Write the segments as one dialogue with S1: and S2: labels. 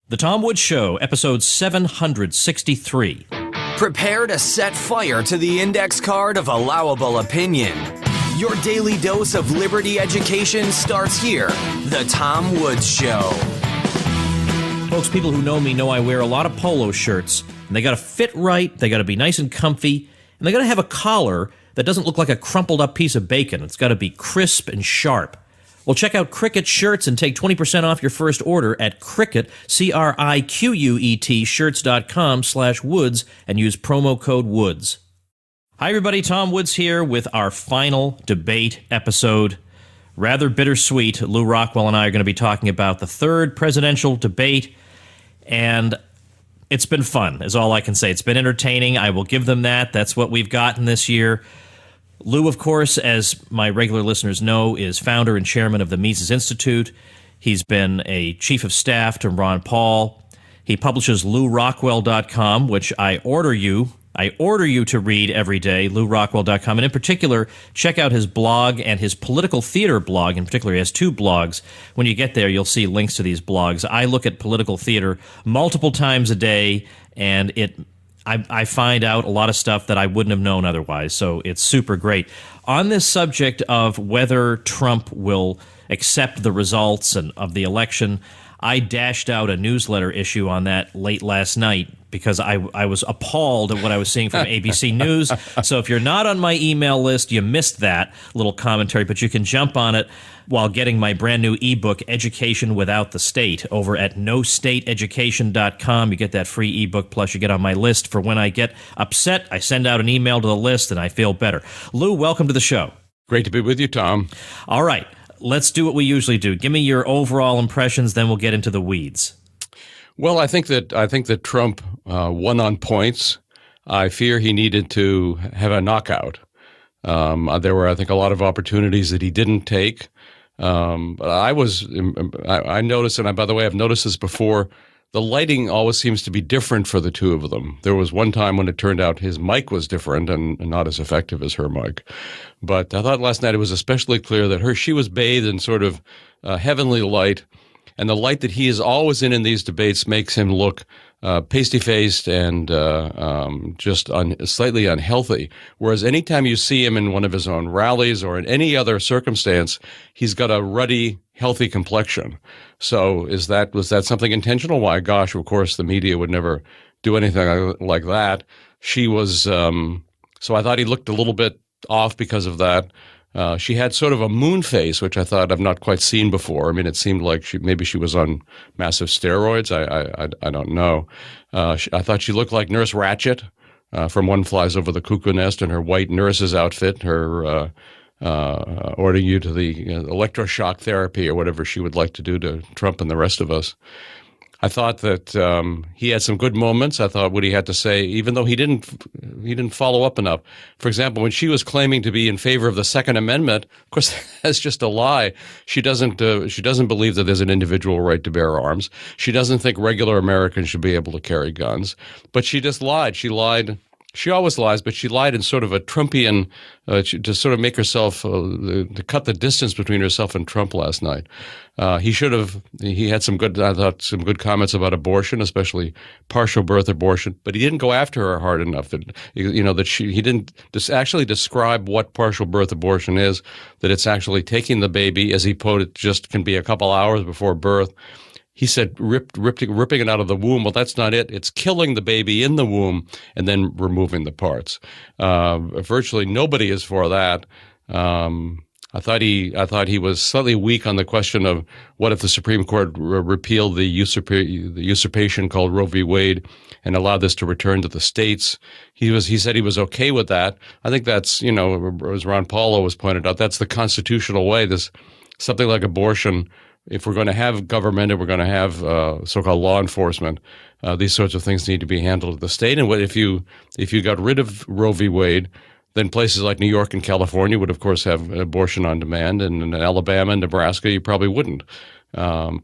S1: The Tom Woods Show, episode 763.
S2: Prepare to set fire to the index card of allowable opinion. Your daily dose of liberty education starts here. The Tom Woods Show.
S1: Folks, people who know me know I wear a lot of polo shirts, and they got to fit right, they got to be nice and comfy, and they got to have a collar that doesn't look like a crumpled up piece of bacon. It's got to be crisp and sharp. Well, check out Cricut shirts and take 20% off your first order at Cricut, Criquet, shirts.com/Woods, and use promo code Woods. Hi, everybody. Tom Woods here with our final debate episode. Rather bittersweet. Lou Rockwell and I are going to be talking about the third presidential debate, and it's been fun, is all I can say. It's been entertaining. I will give them that. That's what we've gotten this year. Lou, of course, as my regular listeners know, is founder and chairman of the Mises Institute. He's been a chief of staff to Ron Paul. He publishes LouRockwell.com, which I order you to read every day, LouRockwell.com. And in particular, check out his blog and his political theater blog. In particular, he has two blogs. When you get there, you'll see links to these blogs. I look at political theater multiple times a day, and I find out a lot of stuff that I wouldn't have known otherwise, so it's super great. On this subject of whether Trump will accept the results and of the election, I dashed out a newsletter issue on that late last night because I was appalled at what I was seeing from ABC News. So if you're not on my email list, you missed that little commentary, but you can jump on it while getting my brand new ebook, Education Without the State, over at nostateeducation.com. You get that free ebook, plus you get on my list for when I get upset. I send out an email to the list and I feel better. Lou, welcome to the show.
S3: Great to be with you, Tom.
S1: All right. Let's do what we usually do. Give me your overall impressions, then we'll get into the weeds.
S3: Well, I think that Trump won on points. I fear he needed to have a knockout. There were, I think, a lot of opportunities that he didn't take. But I noticed, and by the way, I've noticed this before, the lighting always seems to be different for the two of them. There was one time when it turned out his mic was different and not as effective as her mic. But I thought last night it was especially clear that she was bathed in sort of heavenly light, and the light that he is always in these debates makes him look pasty-faced and just slightly unhealthy. Whereas anytime you see him in one of his own rallies or in any other circumstance, he's got a ruddy, healthy complexion. So was that something intentional? Why, gosh, of course, the media would never do anything like that. She was, so I thought he looked a little bit off because of that. She had sort of a moon face, which I thought I've not quite seen before. I mean, it seemed like maybe she was on massive steroids. I don't know. I thought she looked like Nurse Ratched from One Flies Over the Cuckoo Nest in her white nurse's outfit, her ordering you to the electroshock therapy or whatever she would like to do to Trump and the rest of us. I thought that he had some good moments. I thought what he had to say, even though he didn't follow up enough. For example, when she was claiming to be in favor of the Second Amendment, of course, that's just a lie. She doesn't believe that there's an individual right to bear arms. She doesn't think regular Americans should be able to carry guns. But she just lied. She lied. She always lies, but she lied in sort of a Trumpian, to sort of make herself, to cut the distance between herself and Trump last night. He had some good comments about abortion, especially partial birth abortion, but he didn't go after her hard enough. He didn't actually describe what partial birth abortion is, that it's actually taking the baby, as he put it, just can be a couple hours before birth. He said ripping it out of the womb. Well, that's not it. It's killing the baby in the womb and then removing the parts. Virtually nobody is for that. I thought he was slightly weak on the question of what if the Supreme Court repealed the usurpation called Roe v. Wade and allowed this to return to the states. He said he was okay with that. I think that's, as Ron Paul always pointed out, that's the constitutional way. This something like abortion. If we're going to have government and we're going to have so-called law enforcement, these sorts of things need to be handled at the state. And if you got rid of Roe v. Wade, then places like New York and California would, of course, have abortion on demand, and in Alabama and Nebraska, you probably wouldn't. But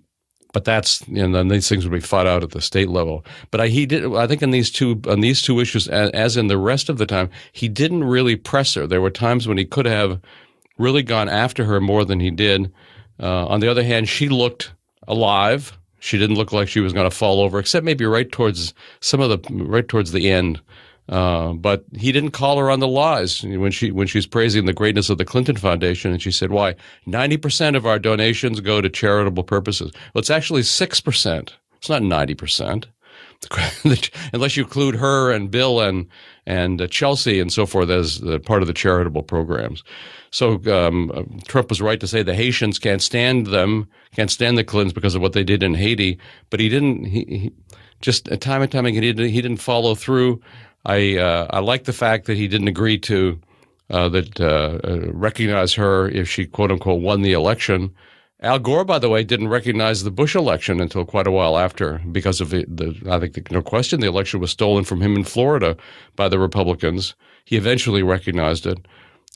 S3: then these things would be fought out at the state level. But I think on these two issues, as in the rest of the time, he didn't really press her. There were times when he could have really gone after her more than he did. On the other hand, she looked alive. She didn't look like she was going to fall over, except maybe right towards the end. But he didn't call her on the lies when she's praising the greatness of the Clinton Foundation, and she said, "Why 90% of our donations go to charitable purposes?" Well, it's actually 6%. It's not 90%. Unless you include her and Bill and Chelsea and so forth as part of the charitable programs. So Trump was right to say the Haitians can't stand the Clintons because of what they did in Haiti, but he didn't. He just time and time again he didn't follow through. I like the fact that he didn't agree to recognize her if she quote unquote won the election. Al Gore, by the way, didn't recognize the Bush election until quite a while after because of I think no question the election was stolen from him in Florida by the Republicans. He eventually recognized it.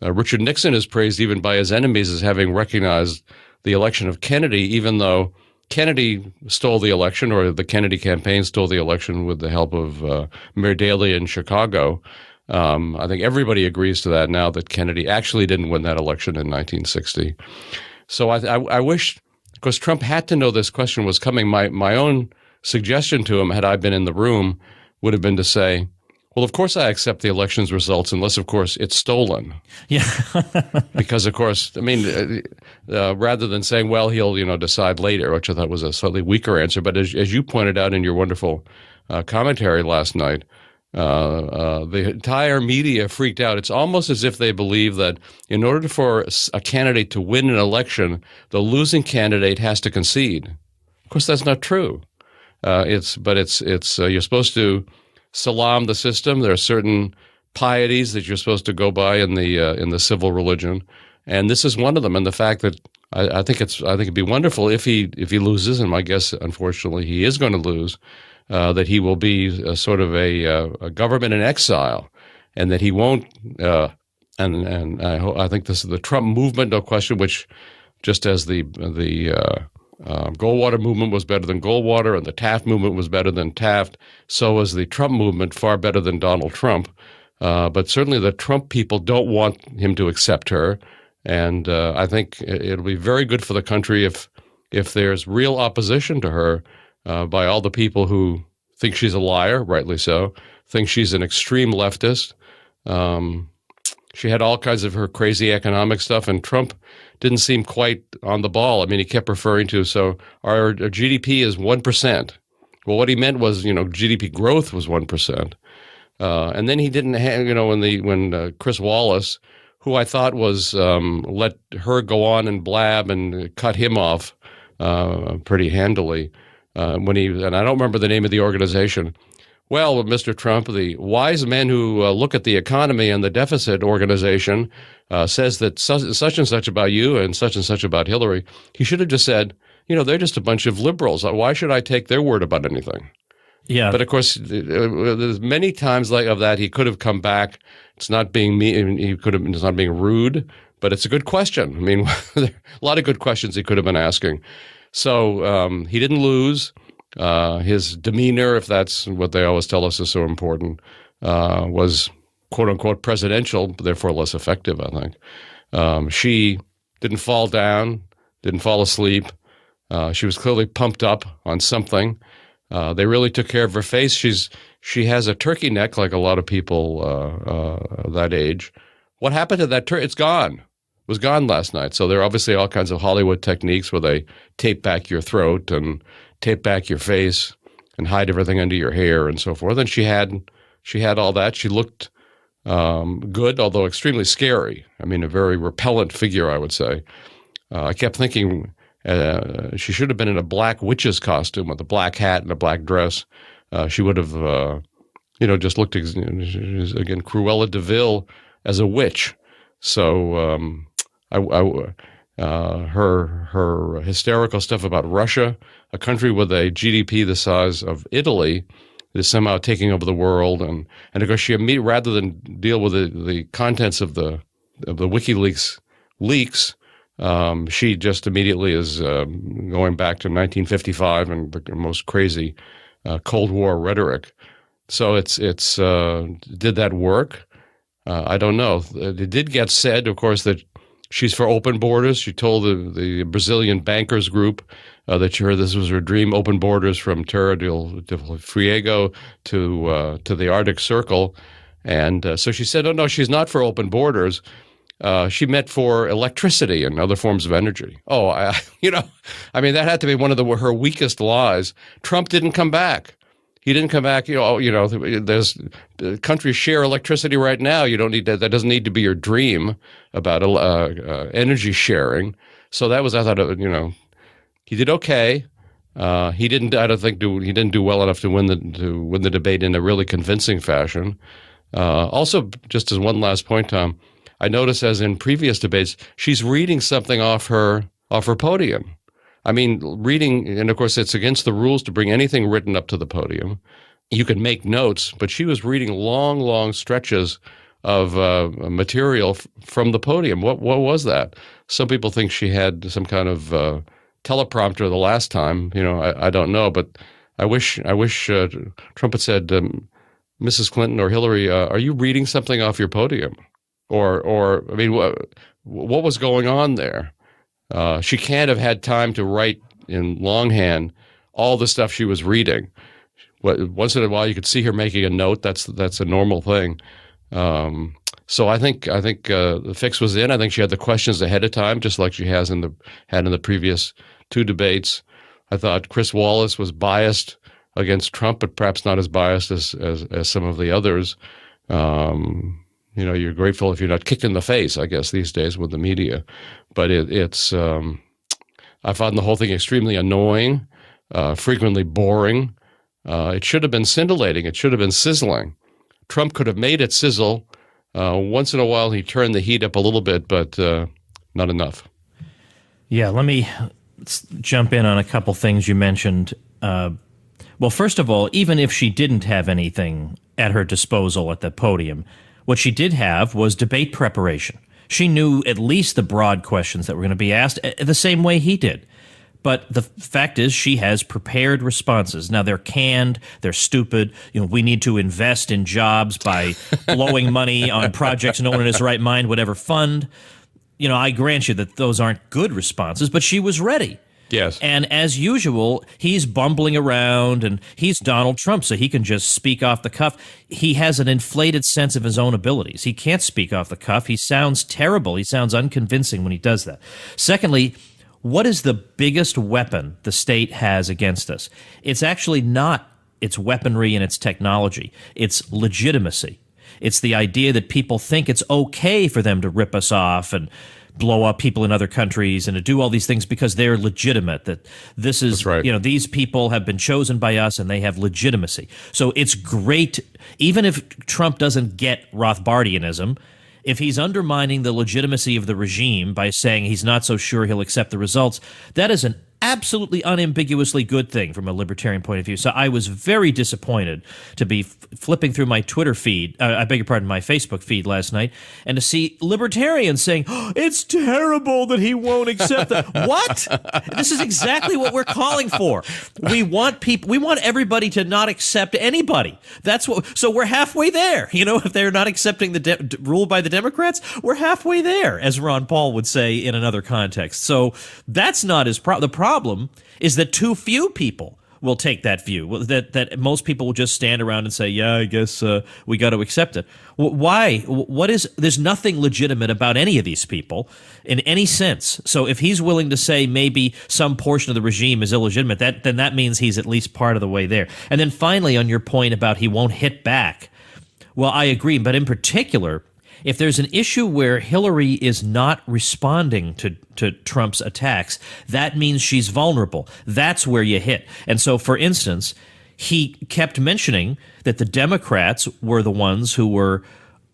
S3: Richard Nixon is praised even by his enemies as having recognized the election of Kennedy, even though Kennedy stole the election, or the Kennedy campaign stole the election with the help of Mayor Daley in Chicago. I think everybody agrees to that now that Kennedy actually didn't win that election in 1960. So I wish, because Trump had to know this question was coming. My own suggestion to him, had I been in the room, would have been to say, well, of course I accept the election's results unless, of course, it's stolen.
S1: Yeah.
S3: Because, of course, I mean, rather than saying, well, he'll decide later, which I thought was a slightly weaker answer. But as you pointed out in your wonderful commentary last night, the entire media freaked out. It's almost as if they believe that in order for a candidate to win an election, the losing candidate has to concede. Of course, that's not true. You're supposed to salam the system. There are certain pieties that you're supposed to go by in the civil religion, and this is one of them. And the fact that I think it'd be wonderful if he loses, and my guess, unfortunately, he is going to lose. That he will be sort of a government in exile, and that he won't. And I think this is the Trump movement, no question. Which, just as the Goldwater movement was better than Goldwater, and the Taft movement was better than Taft, so was the Trump movement far better than Donald Trump. But certainly, the Trump people don't want him to accept her, and I think it'll be very good for the country if there's real opposition to her. By all the people who think she's a liar, rightly so, think she's an extreme leftist. She had all kinds of her crazy economic stuff, and Trump didn't seem quite on the ball. I mean, he kept referring to, so our GDP is 1%. Well, what he meant was, GDP growth was 1%. And then he didn't have, when Chris Wallace, who I thought was let her go on and blab and cut him off pretty handily. And I don't remember the name of the organization. Well, Mr. Trump, the wise men who look at the economy and the deficit organization says that such and such about you and such about Hillary. He should have just said, they're just a bunch of liberals. Why should I take their word about anything? Yeah. But of course, there's many times of that he could have come back. It's not being mean. It's not being rude, but it's a good question. I mean, a lot of good questions he could have been asking. So he didn't lose. His demeanor, if that's what they always tell us is so important, was quote-unquote presidential, therefore less effective, I think. She didn't fall down, didn't fall asleep. She was clearly pumped up on something. They really took care of her face. She has a turkey neck like a lot of people that age. What happened to that turkey? It's gone. Was gone last night. So there are obviously all kinds of Hollywood techniques where they tape back your throat and tape back your face and hide everything under your hair and so forth. And she had all that. She looked good, although extremely scary. I mean, a very repellent figure, I would say. I kept thinking she should have been in a black witch's costume with a black hat and a black dress. She would have, just looked, again, Cruella de Vil as a witch. So her hysterical stuff about Russia, a country with a GDP the size of Italy, is somehow taking over the world, and of course she rather than deal with the contents of the WikiLeaks leaks, she just immediately is going back to 1955 and the most crazy Cold War rhetoric. So it's did that work? I don't know. It did get said, of course, that she's for open borders. She told the Brazilian bankers group that this was her dream, open borders from Terra del Fuego to the Arctic Circle. And so she said, oh, no, she's not for open borders. She meant for electricity and other forms of energy. Oh, I mean, that had to be one of her weakest lies. Trump didn't come back. He didn't come back. There's countries share electricity right now. You don't need that. That doesn't need to be your dream about energy sharing. So that was, I thought, he did okay. He didn't. I don't think he didn't do well enough to win the debate in a really convincing fashion. Also, just as one last point, Tom, I noticed, as in previous debates, she's reading something off her podium. I mean, reading, and of course, it's against the rules to bring anything written up to the podium. You can make notes, but she was reading long, long stretches of material from the podium. What was that? Some people think she had some kind of teleprompter the last time. I don't know, but I wish Trump had said, Mrs. Clinton or Hillary, are you reading something off your podium? Or I mean, what was going on there? She can't have had time to write in longhand all the stuff she was reading. Once in a while, you could see her making a note. That's a normal thing. So I think the fix was in. I think she had the questions ahead of time, just like she had in the previous two debates. I thought Chris Wallace was biased against Trump, but perhaps not as biased as some of the others. You're grateful if you're not kicked in the face, I guess, these days with the media. But I found the whole thing extremely annoying, frequently boring. It should have been scintillating. It should have been sizzling. Trump could have made it sizzle. Once in a while, he turned the heat up a little bit, but not enough.
S1: Yeah, let me jump in on a couple things you mentioned. Well, first of all, even if she didn't have anything at her disposal at the podium, what she did have was debate preparation. She knew at least the broad questions that were going to be asked the same way he did. But the fact is, she has prepared responses. Now, they're canned, they're stupid. We need to invest in jobs by blowing money on projects no one in his right mind would ever fund. I grant you that those aren't good responses, but she was ready.
S3: Yes.
S1: And as usual, he's bumbling around, and he's Donald Trump, so he can just speak off the cuff. He has an inflated sense of his own abilities. He can't speak off the cuff. He sounds terrible. He sounds unconvincing when he does that. Secondly, what is the biggest weapon the state has against us? It's actually not its weaponry and its technology. It's legitimacy. It's the idea that people think it's okay for them to rip us off and blow up people in other countries and to do all these things because they're legitimate, that this is,
S3: That's right.
S1: These people have been chosen by us and they have legitimacy. So it's great, even if Trump doesn't get Rothbardianism, if he's undermining the legitimacy of the regime by saying he's not so sure he'll accept the results, that is an absolutely unambiguously good thing from a libertarian point of view. So I was very disappointed to be flipping through my Twitter feed, my Facebook feed last night, and to see libertarians saying, oh, it's terrible that he won't accept that. What? This is exactly what we're calling for. We want everybody to not accept anybody. So we're halfway there. If they're not accepting the rule by the Democrats, we're halfway there, as Ron Paul would say in another context. So that's not his problem. The problem is that too few people will take that view, that most people will just stand around and say, yeah, I guess we got to accept it. Why? There's nothing legitimate about any of these people in any sense. So if he's willing to say maybe some portion of the regime is illegitimate, then that means he's at least part of the way there. And then finally, on your point about he won't hit back, well, I agree. But in particular, if there's an issue where Hillary is not responding to Trump's attacks, that means she's vulnerable. That's where you hit. And so, for instance, he kept mentioning that the Democrats were the ones who were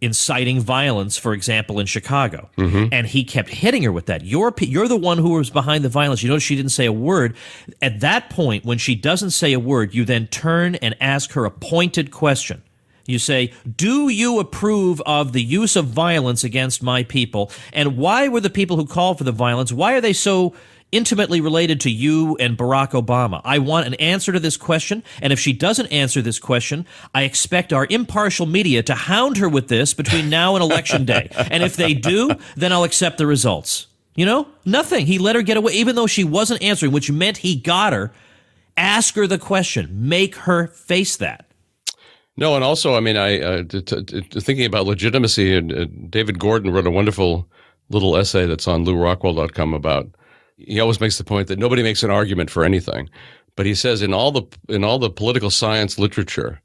S1: inciting violence, for example, in Chicago. Mm-hmm. And he kept hitting her with that. You're the one who was behind the violence. You notice she didn't say a word. At that point, when she doesn't say a word, you then turn and ask her a pointed question. You say, do you approve of the use of violence against my people? And why were the people who called for the violence, why are they so intimately related to you and Barack Obama? I want an answer to this question. And if she doesn't answer this question, I expect our impartial media to hound her with this between now and Election Day. And if they do, then I'll accept the results. You know, nothing. He let her get away, even though she wasn't answering, which meant he got her. Ask her the question. Make her face that.
S3: No, and also, I mean, thinking about legitimacy, David Gordon wrote a wonderful little essay that's on LouRockwell.com about. He always makes the point that nobody makes an argument for anything, but he says in all the political science literature,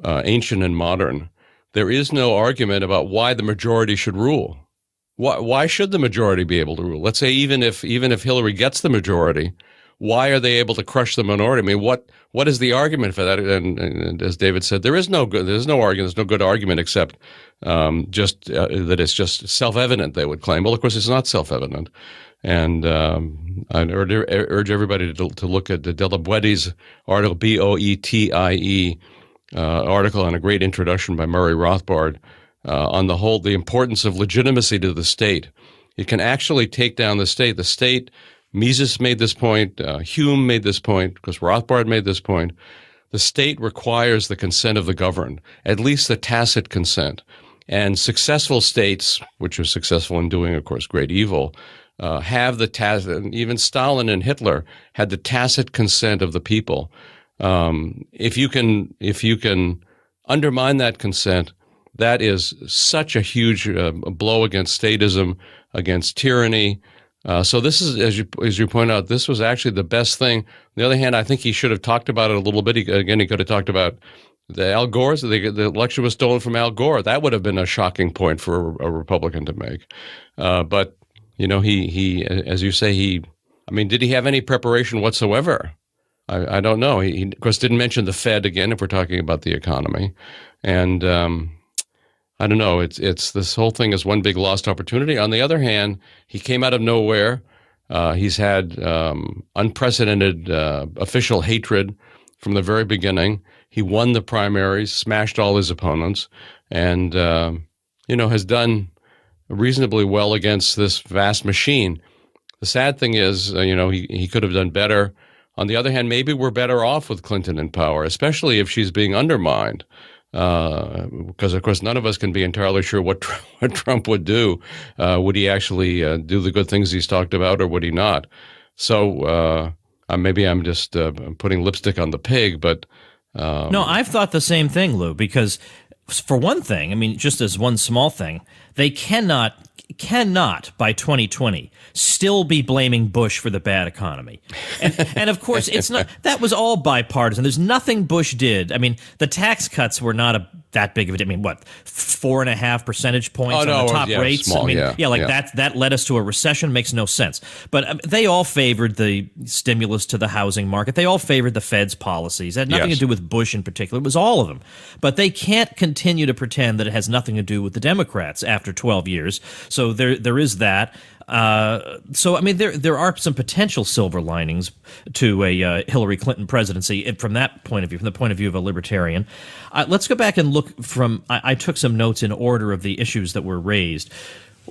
S3: ancient and modern, there is no argument about why the majority should rule. Why should the majority be able to rule? Let's say even if Hillary gets the majority, why are they able to crush the minority? I mean, what is the argument for that? And as David said, there's no argument. There's no good argument except that it's just self-evident. They would claim. Well, of course, it's not self-evident. And I urge everybody to look at the Boetti's article, Boetie article, and a great introduction by Murray Rothbard on the importance of legitimacy to the state. It can actually take down the state. The state. Mises made this point. Hume made this point, because Rothbard made this point. The state requires the consent of the governed, at least the tacit consent. And successful states, which are successful in doing, of course, great evil, have the tacit. Even Stalin and Hitler had the tacit consent of the people. If you can undermine that consent, that is such a huge blow against statism, against tyranny. So this is, as you point out, this was actually the best thing. On the other hand, I think he should have talked about it a little bit. He could have talked about the Al Gore's. The election was stolen from Al Gore. That would have been a shocking point for a Republican to make. But you know, he, as you say, did he have any preparation whatsoever? I don't know. He of course didn't mention the Fed again, if we're talking about the economy, and I don't know. It's this whole thing is one big lost opportunity. On the other hand, he came out of nowhere. He's had unprecedented official hatred from the very beginning. He won the primaries, smashed all his opponents, and has done reasonably well against this vast machine. The sad thing is, he could have done better. On the other hand, maybe we're better off with Clinton in power, especially if she's being undermined. Because, of course, none of us can be entirely sure what Trump would do. Would he actually do the good things he's talked about, or would he not? So maybe I'm just putting lipstick on the pig, but...
S1: No, I've thought the same thing, Lou, because for one thing, I mean, just as one small thing, they cannot by 2020 still be blaming Bush for the bad economy. And of course, it's not, that was all bipartisan. There's nothing Bush did. I mean, the tax cuts were not that big of a, 4.5 percentage points on the top rates.
S3: Small,
S1: that led us to a recession. Makes no sense. But they all favored the stimulus to the housing market. They all favored the Fed's policies. It had nothing to do with Bush in particular. It was all of them. But they can't continue to pretend that it has nothing to do with the Democrats after 12 years. So there is that. So I mean, there are some potential silver linings to a Hillary Clinton presidency from that point of view, from the point of view of a libertarian. Let's go back and look from. I took some notes in order of the issues that were raised.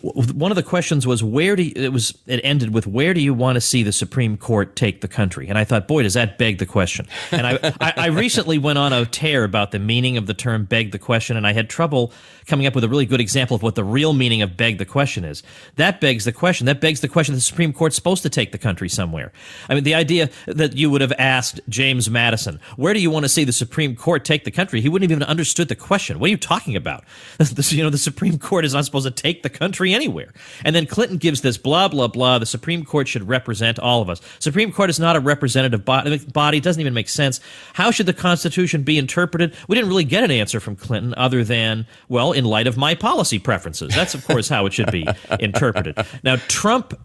S1: One of the questions was it ended with, where do you want to see the Supreme Court take the country? And I thought, boy, does that beg the question. And I recently went on a tear about the meaning of the term beg the question, and I had trouble coming up with a really good example of what the real meaning of beg the question is. That begs the question. That begs the question, the Supreme Court's supposed to take the country somewhere. I mean, the idea that you would have asked James Madison, where do you want to see the Supreme Court take the country? He wouldn't have even understood the question. What are you talking about? The Supreme Court is not supposed to take the country anywhere. And then Clinton gives this blah, blah, blah. The Supreme Court should represent all of us. Supreme Court is not a representative body. It doesn't even make sense. How should the Constitution be interpreted? We didn't really get an answer from Clinton other than, well, in light of my policy preferences. That's, of course, how it should be interpreted. Now, Trump,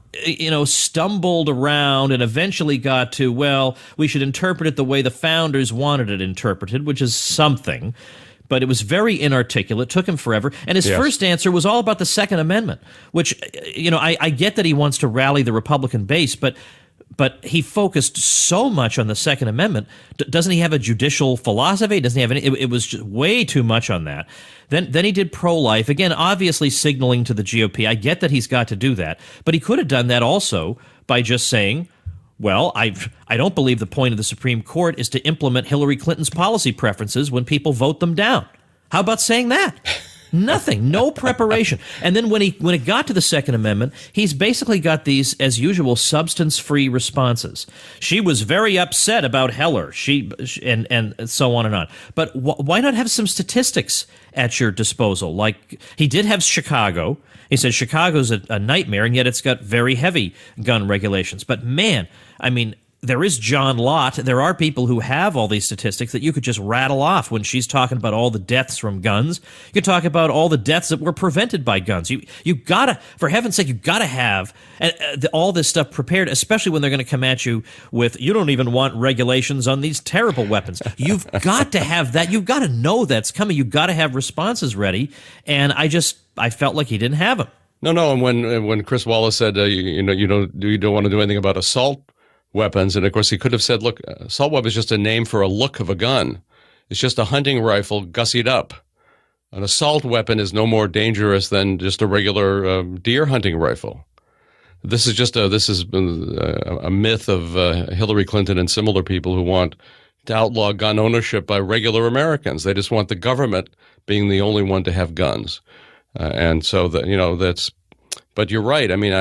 S1: stumbled around and eventually got to, well, we should interpret it the way the founders wanted it interpreted, which is something. But it was very inarticulate, took him forever. And his first answer was all about the Second Amendment, which, I get that he wants to rally the Republican base, but he focused so much on the Second Amendment. Doesn't he have a judicial philosophy? Doesn't he have any? It was just way too much on that. Then he did pro-life, again, obviously signaling to the GOP. I get that he's got to do that, but he could have done that also by just saying, well, I don't believe the point of the Supreme Court is to implement Hillary Clinton's policy preferences when people vote them down. How about saying that? Nothing, no preparation. And then when it got to the Second Amendment, he's basically got these, as usual, substance-free responses. She was very upset about Heller. And so on and on. But why not have some statistics at your disposal? Like, he did have Chicago. He said Chicago's a nightmare, and yet it's got very heavy gun regulations. But man, I mean, there is John Lott. There are people who have all these statistics that you could just rattle off when she's talking about all the deaths from guns. You could talk about all the deaths that were prevented by guns. You gotta, for heaven's sake, you gotta have all this stuff prepared, especially when they're going to come at you with, you don't even want regulations on these terrible weapons. You've got to have that. You've got to know that's coming. You've got to have responses ready. And I felt like he didn't have them.
S3: No. And when Chris Wallace said, you don't want to do anything about assault weapons, and of course he could have said, look, assault weapon is just a name for a look of a gun. It's just a hunting rifle gussied up. An assault weapon is no more dangerous than just a regular deer hunting rifle. This is a myth of Hillary Clinton and similar people who want to outlaw gun ownership by regular Americans. They just want the government being the only one to have guns, and so that's. But you're right. I mean,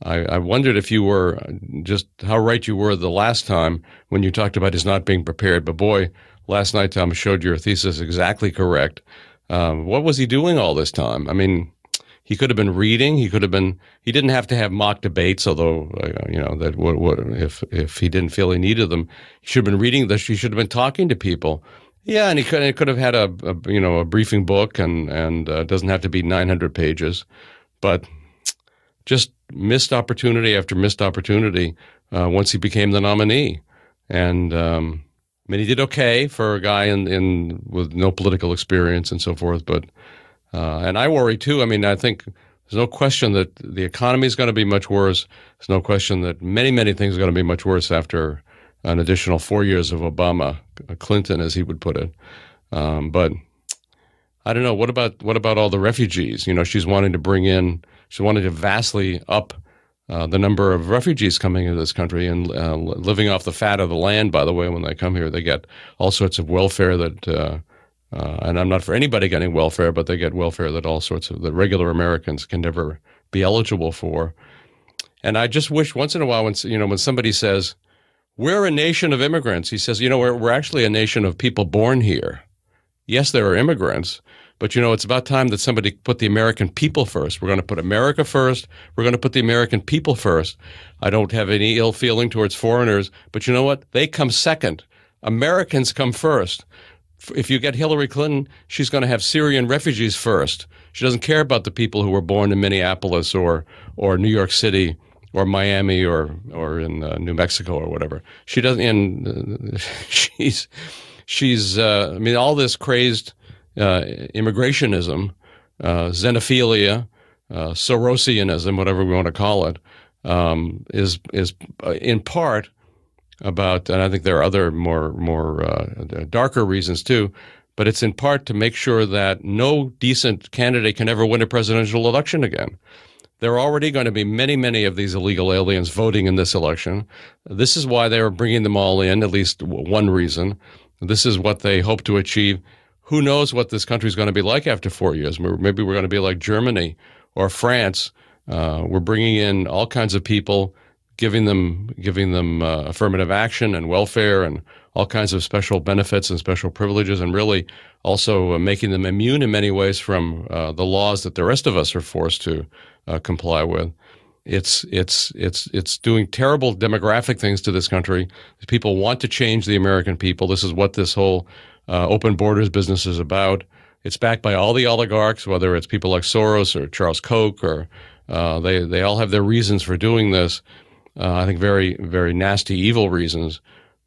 S3: I wondered if you were just how right you were the last time when you talked about his not being prepared. But boy, last night, Tom, showed your thesis exactly correct. What was he doing all this time? I mean, he could have been reading. He didn't have to have mock debates, although, if he didn't feel he needed them, he should have been reading this. He should have been talking to people. Yeah, and he could have had a briefing book, and it doesn't have to be 900 pages, but just missed opportunity after missed opportunity once he became the nominee. And I mean, he did okay for a guy with no political experience and so forth. But and I worry too. I mean, I think there's no question that the economy is going to be much worse. There's no question that many things are going to be much worse after an additional 4 years of Obama, Clinton, as he would put it. But I don't know. What about all the refugees? She's wanting to vastly up the number of refugees coming into this country and living off the fat of the land. By the way, when they come here, they get all sorts of welfare that, and I'm not for anybody getting welfare, but they get welfare that all sorts of the regular Americans can never be eligible for. And I just wish once in a while, when somebody says, we're a nation of immigrants, he says, we're actually a nation of people born here. Yes, there are immigrants, but it's about time that somebody put the American people first. We're going to put America first. We're going to put the American people first. I don't have any ill feeling towards foreigners, but you know what? They come second. Americans come first. If you get Hillary Clinton, she's going to have Syrian refugees first. She doesn't care about the people who were born in Minneapolis or New York City or Miami or in New Mexico or whatever. She doesn't. And she's I mean, all this crazed immigrationism, xenophilia, Sorosianism, whatever we want to call it, is in part about, and I think there are other more darker reasons too, but it's in part to make sure that no decent candidate can ever win a presidential election again. There are already going to be many of these illegal aliens voting in this election. This is why they are bringing them all in, at least one reason. This is what they hope to achieve. Who knows what this country is going to be like after 4 years? Maybe we're going to be like Germany or France. We're bringing in all kinds of people, giving them affirmative action and welfare and all kinds of special benefits and special privileges, and really also making them immune in many ways from the laws that the rest of us are forced to comply with. It's doing terrible demographic things to this country. People want to change the American people. This is what this whole open borders business is about. It's backed by all the oligarchs, whether it's people like Soros or Charles Koch, or they all have their reasons for doing this. I think very, very nasty, evil reasons.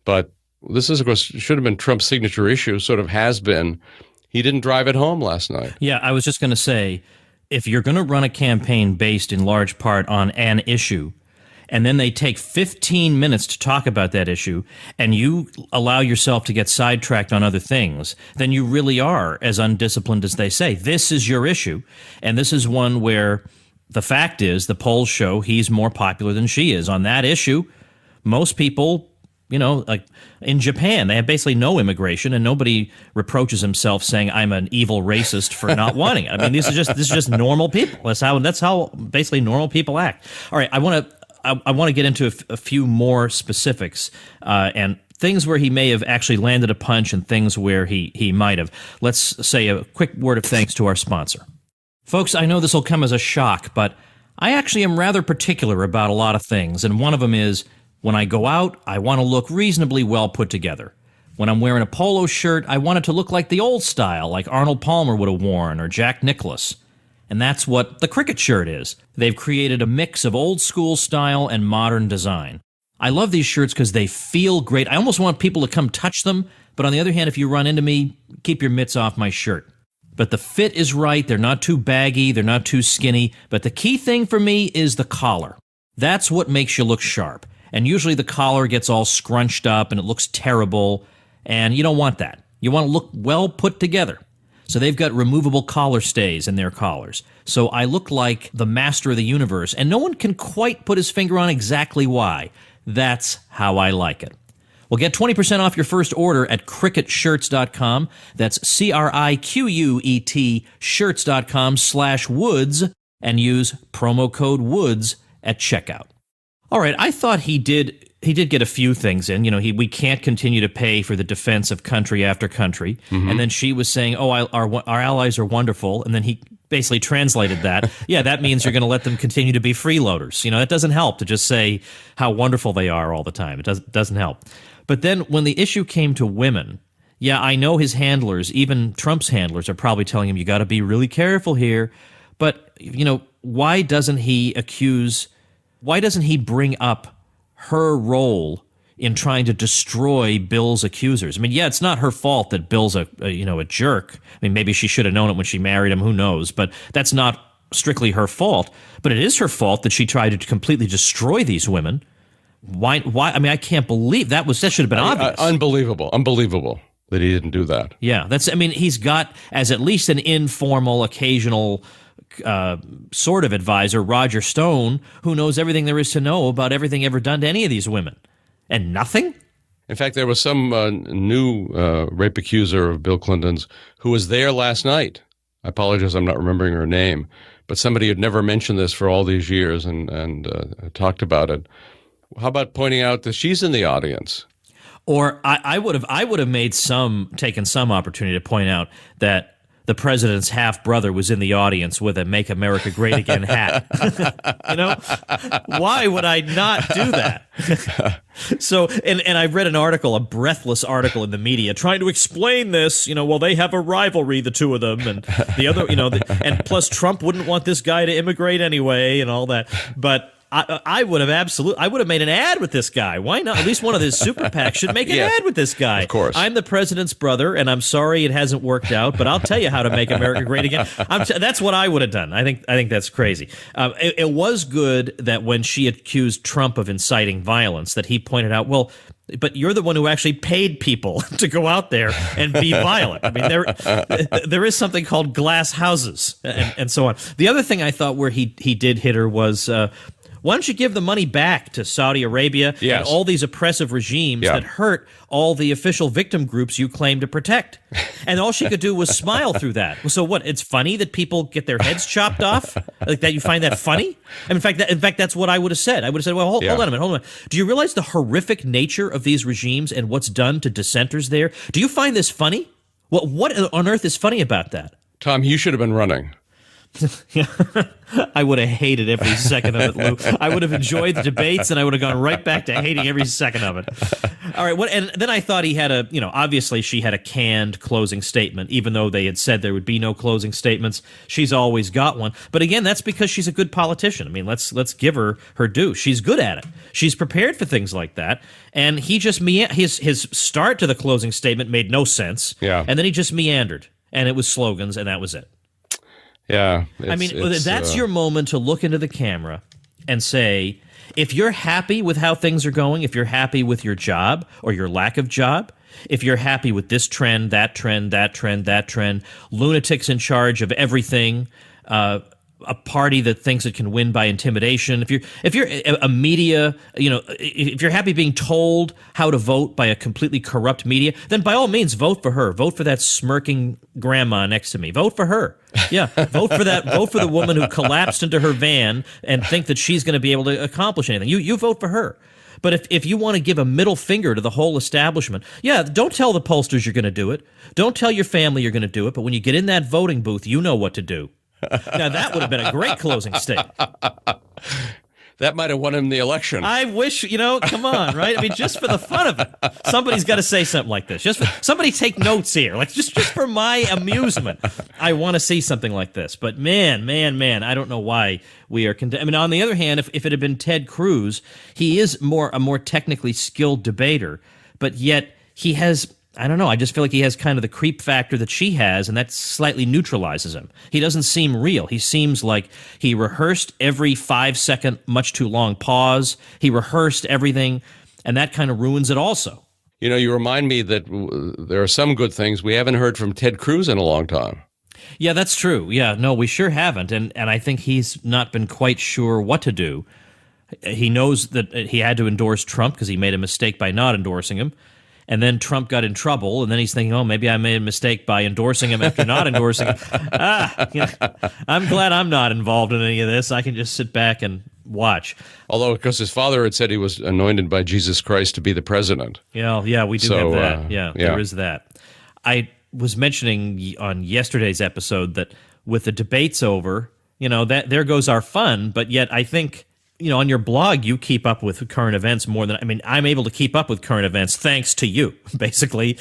S3: But this is, of course, should have been Trump's signature issue, sort of has been. He didn't drive it home last night.
S1: Yeah, I was just going to say, if you're going to run a campaign based in large part on an issue, and then they take 15 minutes to talk about that issue, and you allow yourself to get sidetracked on other things, then you really are as undisciplined as they say. This is your issue, and this is one where the fact is the polls show he's more popular than she is. On that issue, most people like in Japan, they have basically no immigration, and nobody reproaches himself saying I'm an evil racist for not wanting it. I mean, this is just normal people. That's how basically normal people act. All right, I want to get into a few more specifics and things where he may have actually landed a punch, and things where he might have. Let's say a quick word of thanks to our sponsor, folks. I know this will come as a shock, but I actually am rather particular about a lot of things, and one of them is, when I go out, I want to look reasonably well put together. When I'm wearing a polo shirt, I want it to look like the old style, like Arnold Palmer would have worn, or Jack Nicklaus. And that's what the cricket shirt is. They've created a mix of old school style and modern design. I love these shirts because they feel great. I almost want people to come touch them, but on the other hand, if you run into me, keep your mitts off my shirt. But the fit is right. They're not too baggy. They're not too skinny. But the key thing for me is the collar. That's what makes you look sharp. And usually the collar gets all scrunched up and it looks terrible, and you don't want that. You want to look well put together. So they've got removable collar stays in their collars. So I look like the master of the universe, and no one can quite put his finger on exactly why. That's how I like it. Well, get 20% off your first order at cricketshirts.com. That's CRIQUET shirts.com/Woods, and use promo code Woods at checkout. All right, I thought he did get a few things in. We can't continue to pay for the defense of country after country. Mm-hmm. And then she was saying, our allies are wonderful. And then he basically translated that. Yeah, that means you're going to let them continue to be freeloaders. That doesn't help to just say how wonderful they are all the time. It doesn't help. But then when the issue came to women, yeah, I know his handlers, even Trump's handlers, are probably telling him, you got to be really careful here. But, why doesn't he bring up her role in trying to destroy Bill's accusers? I mean, yeah, it's not her fault that Bill's a jerk. I mean, maybe she should have known it when she married him. Who knows? But that's not strictly her fault. But it is her fault that she tried to completely destroy these women. Why? I mean, I can't believe that should have been obvious.
S3: Unbelievable that he didn't do that.
S1: Yeah, he's got, as at least an informal, occasional sort of advisor, Roger Stone, who knows everything there is to know about everything ever done to any of these women. And nothing?
S3: In fact, there was some new rape accuser of Bill Clinton's who was there last night. I apologize, I'm not remembering her name, but somebody had never mentioned this for all these years and talked about it. How about pointing out that she's in the audience?
S1: Or I would have taken some opportunity to point out that the president's half-brother was in the audience with a Make America Great Again hat. Why would I not do that? So, and I read an article, a breathless article in the media trying to explain this, they have a rivalry, the two of them, and the other, and plus Trump wouldn't want this guy to immigrate anyway and all that. But I would have made an ad with this guy. Why not? At least one of his super PACs should make an ad with this guy.
S3: Of course.
S1: I'm the president's brother, and I'm sorry it hasn't worked out, but I'll tell you how to make America great again. That's what I would have done. I think that's crazy. It was good that when she accused Trump of inciting violence, that he pointed out, well, but you're the one who actually paid people to go out there and be violent. I mean, there is something called glass houses and so on. The other thing I thought where he did hit her was, why don't you give the money back to Saudi Arabia and all these oppressive regimes that hurt all the official victim groups you claim to protect? And all she could do was smile through that. So what? It's funny that people get their heads chopped off? Like that? You find that funny? In fact, that's what I would have said. I would have said, well, hold on a minute. Do you realize the horrific nature of these regimes and what's done to dissenters there? Do you find this funny? What on earth is funny about that?
S3: Tom, you should have been running.
S1: I would have hated every second of it, Lou. I would have enjoyed the debates, and I would have gone right back to hating every second of it. All right, and then I thought he had obviously she had a canned closing statement, even though they had said there would be no closing statements. She's always got one. But again, that's because she's a good politician. I mean, let's give her due. She's good at it. She's prepared for things like that. And he just his start to the closing statement made no sense.
S3: Yeah.
S1: And then he just meandered, and it was slogans, and that was it.
S3: Yeah.
S1: I mean, that's your moment to look into the camera and say, if you're happy with how things are going, if you're happy with your job or your lack of job, if you're happy with this trend, that trend, that trend, that trend, lunatics in charge of everything, a party that thinks it can win by intimidation, if you're a media, if you're happy being told how to vote by a completely corrupt media, then by all means vote for her. Vote for that smirking grandma next to me. Vote for her. Yeah, vote for that. Vote for the woman who collapsed into her van and think that she's going to be able to accomplish anything. You vote for her. But if you want to give a middle finger to the whole establishment, yeah, don't tell the pollsters you're going to do it. Don't tell your family you're going to do it. But when you get in that voting booth, you know what to do. Now, that would have been a great closing statement.
S3: That might have won him the election.
S1: I wish, come on, right? I mean, just for the fun of it, somebody's got to say something like this. Somebody take notes here. Like, just for my amusement, I want to see something like this. But man, I don't know why we are I mean, on the other hand, if it had been Ted Cruz, he is a more technically skilled debater, but yet he has... I don't know. I just feel like he has kind of the creep factor that she has, and that slightly neutralizes him. He doesn't seem real. He seems like he rehearsed every 5-second, much too long pause. He rehearsed everything, and that kind of ruins it also.
S3: You remind me that there are some good things. We haven't heard from Ted Cruz in a long time.
S1: Yeah, that's true. Yeah, no, we sure haven't, and I think he's not been quite sure what to do. He knows that he had to endorse Trump because he made a mistake by not endorsing him. And then Trump got in trouble, and then he's thinking, oh, maybe I made a mistake by endorsing him after not endorsing him. I'm glad I'm not involved in any of this. I can just sit back and watch.
S3: Although, because his father had said he was anointed by Jesus Christ to be the president.
S1: Yeah, we do have that. Yeah, there is that. I was mentioning on yesterday's episode that with the debates over, that there goes our fun, but yet I think... on your blog, you keep up with current events more than, I'm able to keep up with current events thanks to you, basically.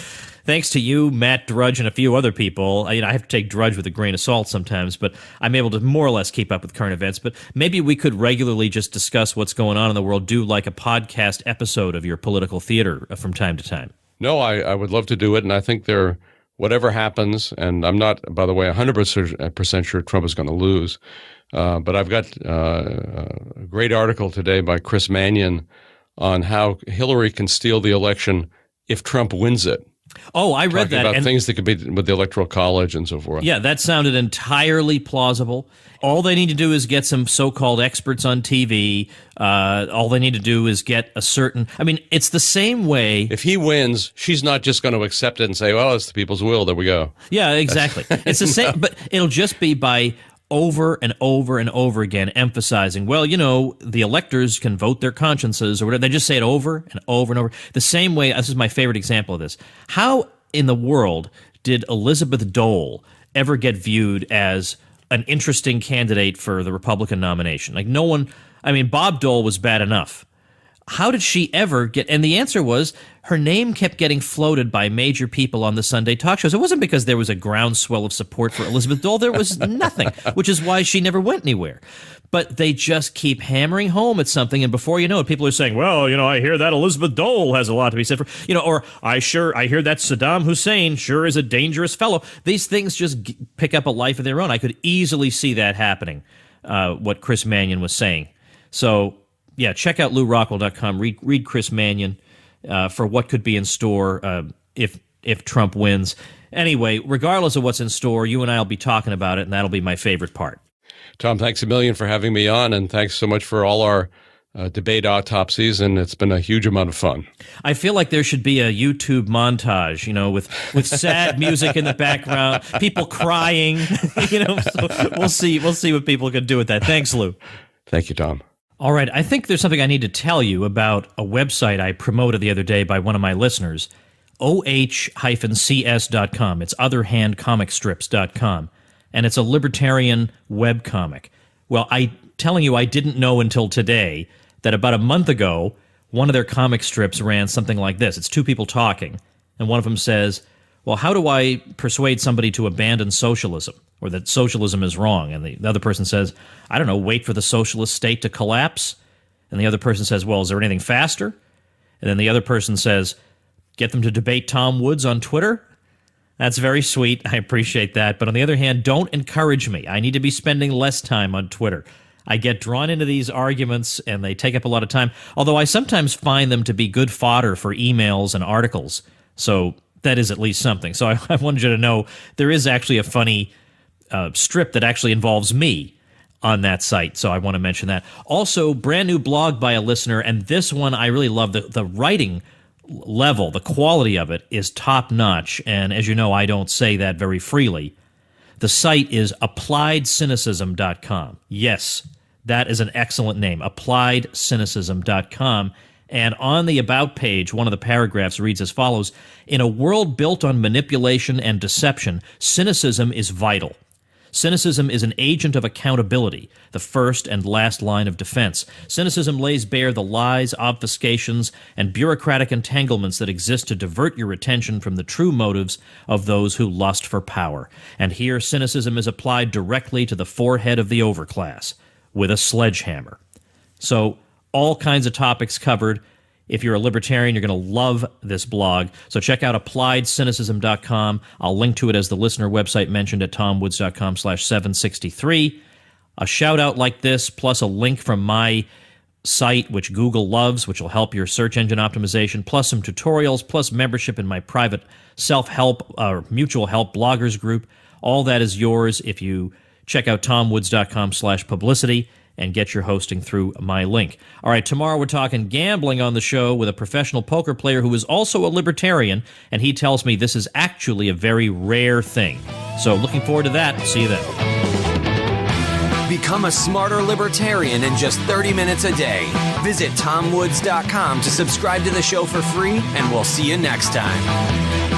S1: Thanks to you, Matt Drudge, and a few other people. I have to take Drudge with a grain of salt sometimes, but I'm able to more or less keep up with current events. But maybe we could regularly just discuss what's going on in the world, do like a podcast episode of your political theater from time to time.
S3: No, I would love to do it, and I think whatever happens, and I'm not, by the way, 100% sure Trump is going to lose, but I've got a great article today by Chris Mannion on how Hillary can steal the election if Trump wins it.
S1: Oh, I read that.
S3: About things that could be with the Electoral College and so forth.
S1: Yeah, that sounded entirely plausible. All they need to do is get some so-called experts on TV. All they need to do is get a certain... it's the same way...
S3: If he wins, she's not just going to accept it and say, well, it's the people's will. There we go.
S1: Yeah, exactly. It's the same, but it'll just be by... over and over and over again emphasizing, the electors can vote their consciences or whatever. They just say it over and over and over. The same way, this is my favorite example of this. How in the world did Elizabeth Dole ever get viewed as an interesting candidate for the Republican nomination? Like no one, Bob Dole was bad enough. How did she ever get? And the answer was her name kept getting floated by major people on the Sunday talk shows. It wasn't because there was a groundswell of support for Elizabeth Dole. There was nothing, which is why she never went anywhere. But they just keep hammering home at something, and before you know it, people are saying, well, I hear that Elizabeth Dole has a lot to be said for, or I hear that Saddam Hussein sure is a dangerous fellow. These things just pick up a life of their own. I could easily see that happening, what Chris Mannion was saying. So... yeah, check out LouRockwell.com. Read Chris Mannion for what could be in store if Trump wins. Anyway, regardless of what's in store, you and I will be talking about it, and that'll be my favorite part.
S3: Tom, thanks a million for having me on, and thanks so much for all our debate autopsies, and it's been a huge amount of fun.
S1: I feel like there should be a YouTube montage, with sad music in the background, people crying, So we'll see what people can do with that. Thanks, Lou.
S3: Thank you, Tom.
S1: All right, I think there's something I need to tell you about a website I promoted the other day by one of my listeners, oh-cs.com. It's otherhandcomicstrips.com, and it's a libertarian webcomic. Well, telling you I didn't know until today that about a month ago, one of their comic strips ran something like this. It's two people talking, and one of them says, well, how do I persuade somebody to abandon socialism, or that socialism is wrong? And the other person says, I don't know, wait for the socialist state to collapse. And the other person says, well, is there anything faster? And then the other person says, get them to debate Tom Woods on Twitter. That's very sweet. I appreciate that. But on the other hand, don't encourage me. I need to be spending less time on Twitter. I get drawn into these arguments, and they take up a lot of time, although I sometimes find them to be good fodder for emails and articles. So that is at least something. So I wanted you to know there is actually a funny strip that actually involves me. on that site, so I want to mention that. Also, brand new blog by a listener, and this one I really love. The writing level, the quality of it is top-notch, and as you know, I don't say that very freely. The site is appliedcynicism.com. Yes, that is an excellent name, appliedcynicism.com. And on the About page, one of the paragraphs reads as follows: in a world built on manipulation and deception, cynicism is vital. Cynicism is an agent of accountability, the first and last line of defense. Cynicism lays bare the lies, obfuscations, and bureaucratic entanglements that exist to divert your attention from the true motives of those who lust for power. And here, cynicism is applied directly to the forehead of the overclass with a sledgehammer. So, all kinds of topics covered. If you're a libertarian, you're going to love this blog. So check out appliedcynicism.com. I'll link to it as the listener website mentioned at tomwoods.com/763. A shout out like this, plus a link from my site, which Google loves, which will help your search engine optimization, plus some tutorials, plus membership in my private self-help or mutual help bloggers group. All that is yours if you check out tomwoods.com/publicity. and get your hosting through my link. All right, tomorrow we're talking gambling on the show with a professional poker player who is also a libertarian, and he tells me this is actually a very rare thing. So looking forward to that. See you then.
S2: Become a smarter libertarian in just 30 minutes a day. Visit tomwoods.com to subscribe to the show for free, and we'll see you next time.